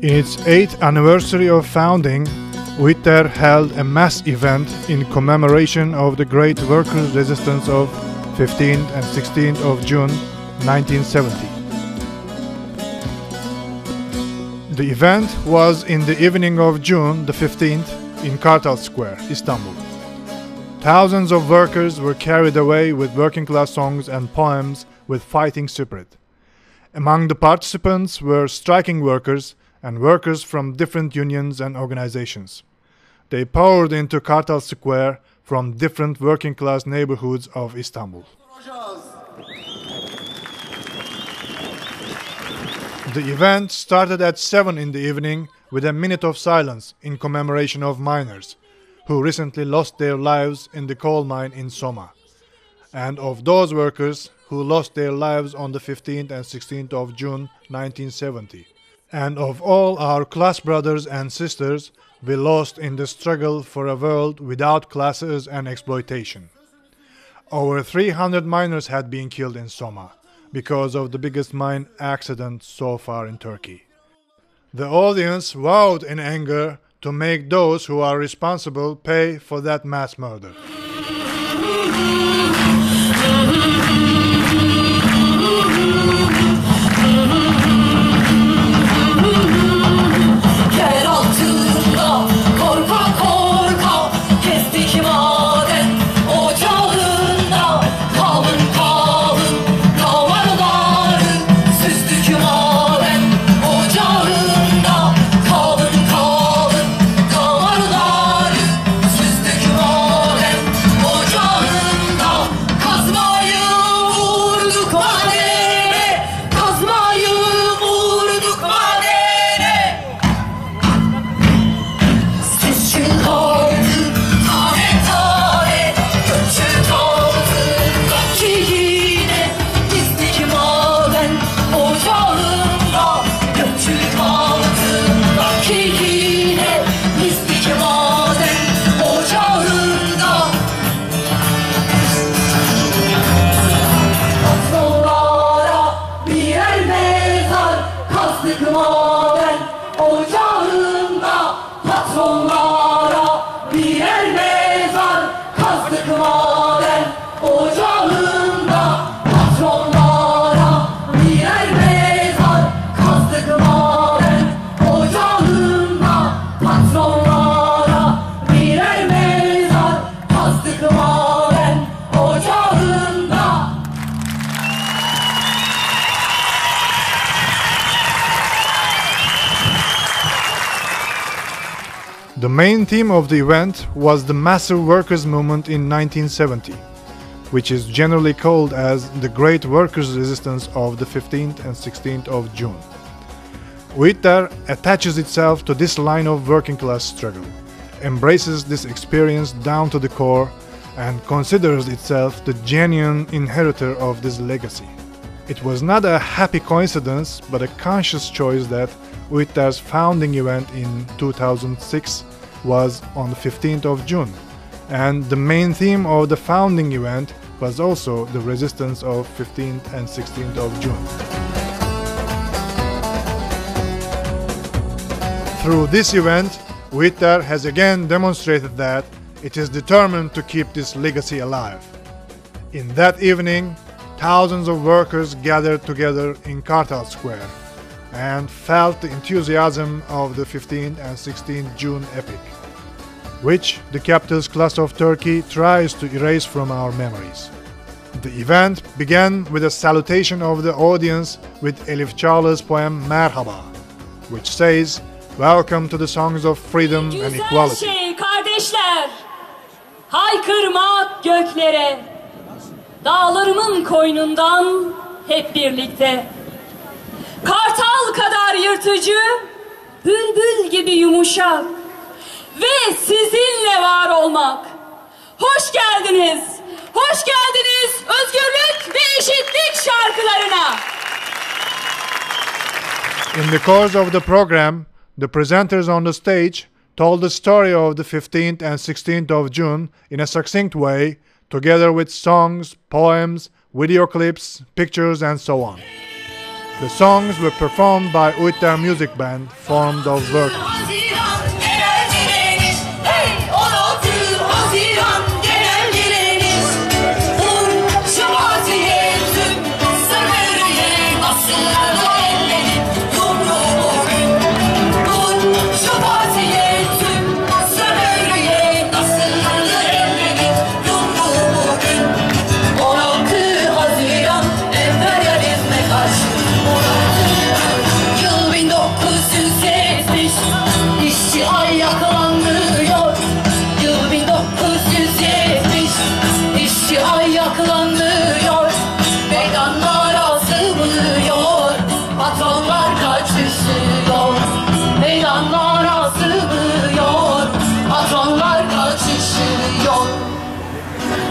In its 8th anniversary of founding, UID-DER held a mass event in commemoration of the great workers' resistance of 15th and 16th of June 1970. The event was in the evening of June the 15th in Kartal Square, Istanbul. Thousands of workers were carried away with working-class songs and poems with fighting spirit. Among the participants were striking workers and workers from different unions and organizations. They poured into Kartal Square from different working-class neighborhoods of Istanbul. The event started at 7 in the evening with a minute of silence in commemoration of miners who recently lost their lives in the coal mine in Soma, and of those workers who lost their lives on the 15th and 16th of June 1970, and of all our class brothers and sisters we lost in the struggle for a world without classes and exploitation. Over 300 miners had been killed in Soma because of the biggest mine accident so far in Turkey. The audience vowed in anger to make those who are responsible pay for that mass murder. The main theme of the event was the massive workers' movement in 1970, which is generally called as the Great Workers' Resistance of the 15th and 16th of June. UID-DER attaches itself to this line of working-class struggle, embraces this experience down to the core, and considers itself the genuine inheritor of this legacy. It was not a happy coincidence, but a conscious choice that UID-DER's founding event in 2006 was on the 15th of June, and the main theme of the founding event was also the resistance of 15th and 16th of June. Through this event, UID-DER has again demonstrated that it is determined to keep this legacy alive. In that evening, thousands of workers gathered together in Kartal Square and felt the enthusiasm of the 15th and 16th June epic, which the capitalist class of Turkey tries to erase from our memories. The event began with a salutation of the audience with Elif Çağlar's poem Merhaba, which says, "Welcome to the songs of freedom and equality." Güzel şey kardeşler, haykırmak göklere, dağlarımın koynundan hep birlikte. Kartal kadar yırtıcı, bülbül gibi yumuşak ve sizinle var olmak. Hoş geldiniz, hoş geldiniz özgürlük ve eşitlik şarkılarına. In the course of the program, the presenters on the stage told the story of the 15th and 16th of June in a succinct way, together with songs, poems, video clips, pictures, and so on. The songs were performed by UID-DER music band formed of workers.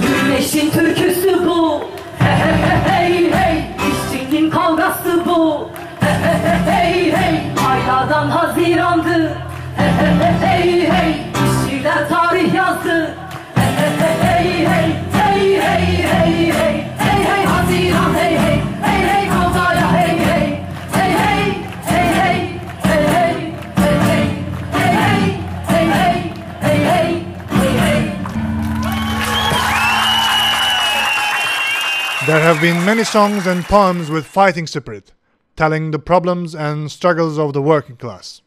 Güneşin türküsü bu, hey hey hey hey. İşçinin kavgası bu, hey hey hey. Aylardan Haziran'dı, hey hey hey. İşçiler tarih yazdı, hey hey hey hey hey hey hey. Hey hey Haziran, hey hey hey hey. Kavgaya hey hey hey hey hey hey hey hey hey hey hey hey hey hey hey hey. There have been many songs and poems with fighting spirit, telling the problems and struggles of the working class.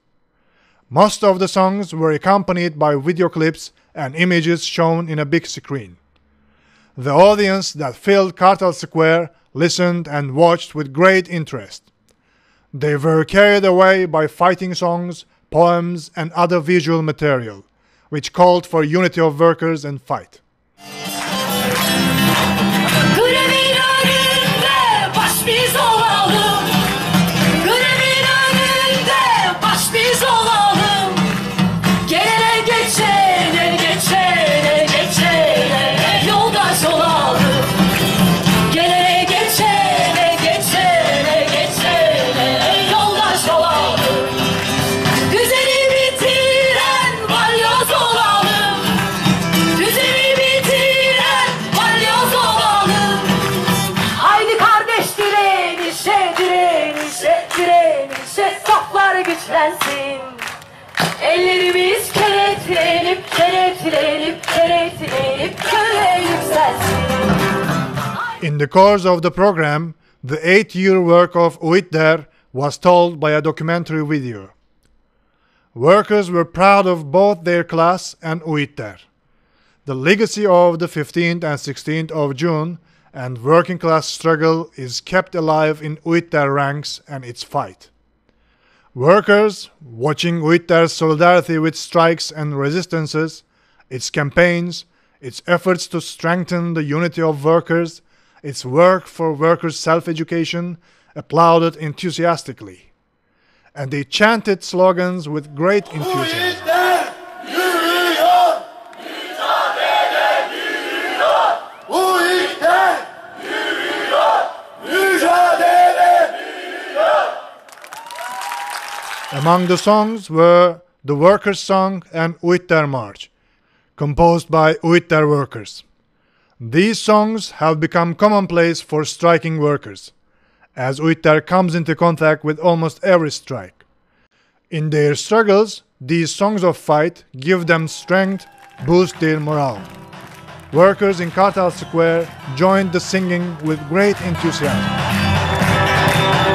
Most of the songs were accompanied by video clips and images shown in a big screen. The audience that filled Kartal Square listened and watched with great interest. They were carried away by fighting songs, poems, and other visual material, which called for unity of workers and fight. Ellerimiz kenetlenip, kenetlenip, kenetlenip, köye yükselsin. In the course of the program, the 8-year work of UID-DER was told by a documentary video. Workers were proud of both their class and UID-DER. The legacy of the 15th and 16th of June and working class struggle is kept alive in UID-DER ranks and its fight. Workers, watching UID-DER's solidarity with strikes and resistances, its campaigns, its efforts to strengthen the unity of workers, its work for workers' self-education, applauded enthusiastically. And they chanted slogans with great enthusiasm. Among the songs were the Workers' Song and UID-DER March, composed by UID-DER workers. These songs have become commonplace for striking workers, as UID-DER comes into contact with almost every strike. In their struggles, these songs of fight give them strength, boost their morale. Workers in Kartal Square joined the singing with great enthusiasm.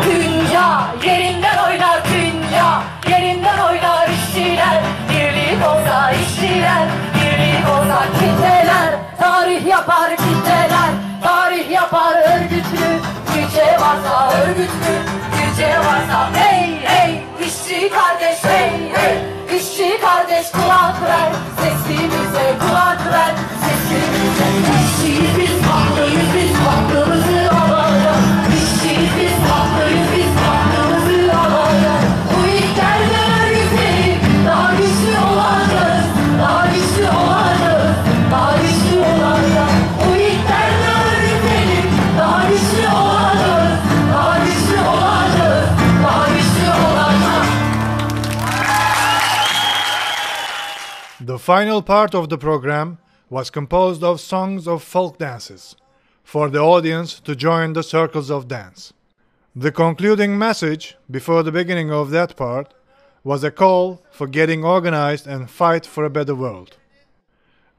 Dünya yerinden oynar, dünya yerinden oynar işçiler. Birlik olsa işçiler, birlik olsa kitleler. Tarih yapar kitleler, tarih yapar örgütlü. Güce varsa örgütlü, güce varsa hey hey. İşçi kardeş hey hey, işçi kardeş kulak ver. Sesimize kulak ver, sesimize. İşçiyiz biz, haklıyız biz, hakkımızı alalım. İşçiyiz biz, haklıyız biz, hakkımızı alalım. UID-DER'den örgütlenip daha güçlü olacağız, daha güçlü olacağız, daha güçlü olacağız. UID-DER'den örgütlenip daha güçlü olacağız, daha güçlü olacağız, daha güçlü olacağız. The final part of the program was composed of songs of folk dances, for the audience to join the circles of dance. The concluding message before the beginning of that part was a call for getting organized and fight for a better world.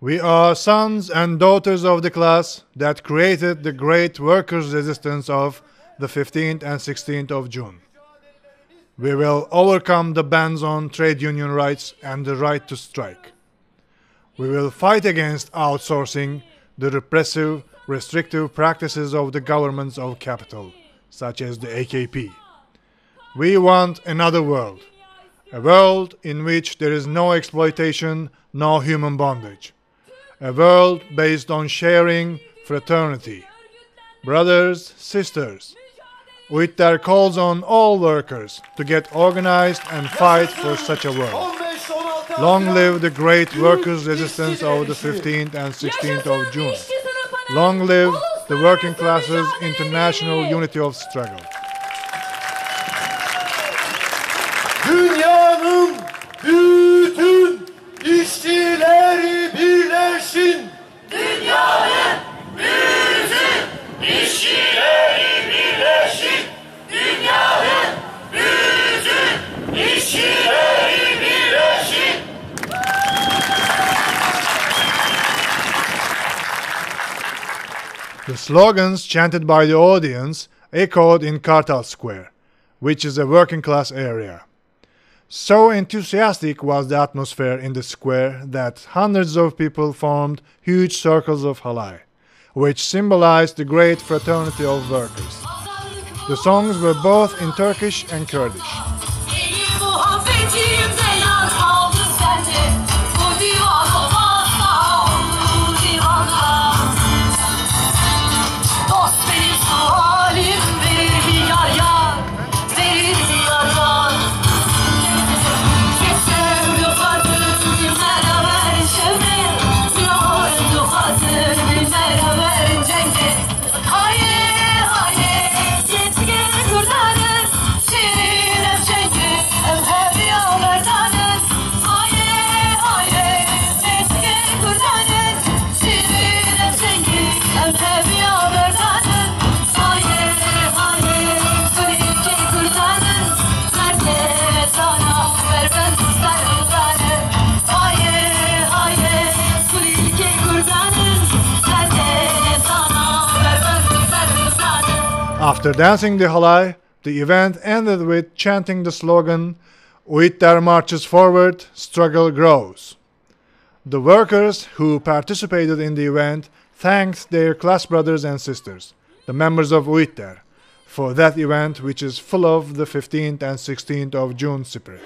We are sons and daughters of the class that created the great workers' resistance of the 15th and 16th of June. We will overcome the bans on trade union rights and the right to strike. We will fight against outsourcing, the repressive, restrictive practices of the governments of capital, such as the AKP. We want another world, a world in which there is no exploitation, no human bondage. A world based on sharing, fraternity. Brothers, sisters, UID-DER calls on all workers to get organized and fight for such a world. Long live the great workers' resistance of the 15th and 16th of June. Long live the working classes' international unity of struggle. Dünyanın bütün işçileri birleşin. Dünyanın bütün işçileri birleşin. Dünyanın bütün işçileri birleşin. The slogans chanted by the audience echoed in Kartal Square, which is a working class area. So enthusiastic was the atmosphere in the square that hundreds of people formed huge circles of halay, which symbolized the great fraternity of workers. The songs were both in Turkish and Kurdish. After dancing the halay, the event ended with chanting the slogan, UID-DER marches forward, struggle grows. The workers who participated in the event thanked their class brothers and sisters, the members of UID-DER, for that event which is full of the 15th and 16th of June spirit.